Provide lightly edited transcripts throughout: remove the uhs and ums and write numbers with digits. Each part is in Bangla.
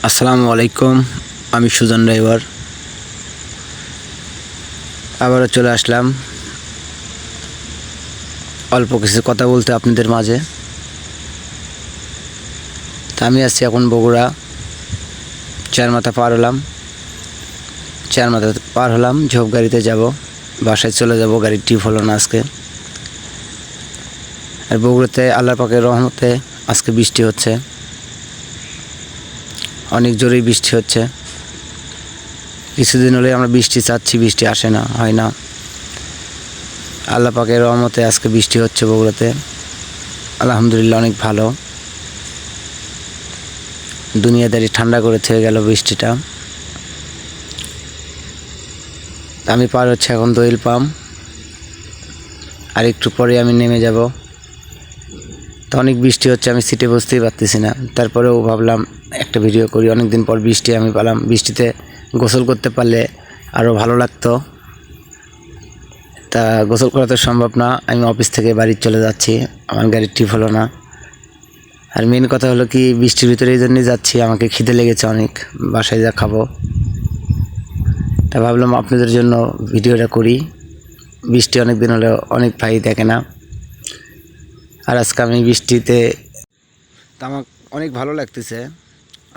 আসসালামু আলাইকুম। আমি সুজন ড্রাইভার আবারও চলে আসলাম অল্প কিছু কথা বলতে আপনাদের মাঝে। তা আমি আছি এখন বগুড়া চারমাথা পার হলাম ঝোপ গাড়িতে যাব, বাসায় চলে যাব। গাড়ির ট্রিপ হলো না আজকে। আর বগুড়াতে আল্লাহ পাকের রহমতে আজকে বৃষ্টি হচ্ছে, অনেক জোরেই বৃষ্টি হচ্ছে। কিছুদিন হলে আমরা বৃষ্টি চাচ্ছি, বৃষ্টি আসে না, হয় না। আল্লাহ পাকের রহমতে আজকে বৃষ্টি হচ্ছে বগুড়াতে, আলহামদুলিল্লাহ অনেক ভালো। দুনিয়াদারি ঠান্ডা করে থেকে গেল বৃষ্টিটা। আমি পার হচ্ছে এখন দোয়েল পাম্প, আর একটু পরে আমি নেমে যাব। তো অনেক বৃষ্টি হচ্ছে, আমি সিটে বসতেই পারতেছি না। তারপরেও ভাবলাম একটা ভিডিও করি। অনেক দিন পর বৃষ্টি আমি পেলাম, বৃষ্টিতে গোসল করতে পারলে আরও ভালো লাগতো। তা গোসল করা তো সম্ভব না, আমি অফিস থেকে বাড়ি চলে যাচ্ছি, আমার গাড়ির ট্রিপ হলো না। আর মেন কথা হলো কি, বৃষ্টির ভিতরে এই জন্যই যাচ্ছি, আমাকে খিদে লেগেছে অনেক, বাসায় যা খাবো। তা ভাবলাম আপনাদের জন্য ভিডিওটা করি। বৃষ্টি অনেক দিন হলো অনেক ভাই দেখে না, আর আজকে আমি বৃষ্টিতে, তা আমার অনেক ভালো লাগতেছে।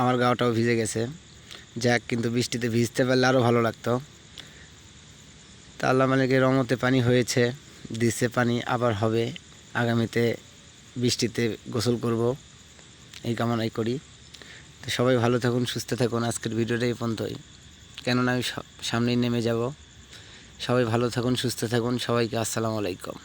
আমার গাওটাও ভিজে গেছে, যাক, কিন্তু বৃষ্টিতে ভিজতে পারলে আরও ভালো লাগতো। তা আল্লাহ মালিকের রহমতে পানি হয়েছে, দিচ্ছে পানি, আবার হবে। আগামীতে বৃষ্টিতে গোসল করব, এই কামনাই করি। তো সবাই ভালো থাকুন, সুস্থ থাকুন। আজকের ভিডিওটা এই পর্যন্তই, কেননা আমি সামনেই নেমে যাব। সবাই ভালো থাকুন, সুস্থ থাকুন। সবাইকে আসসালামু আলাইকুম।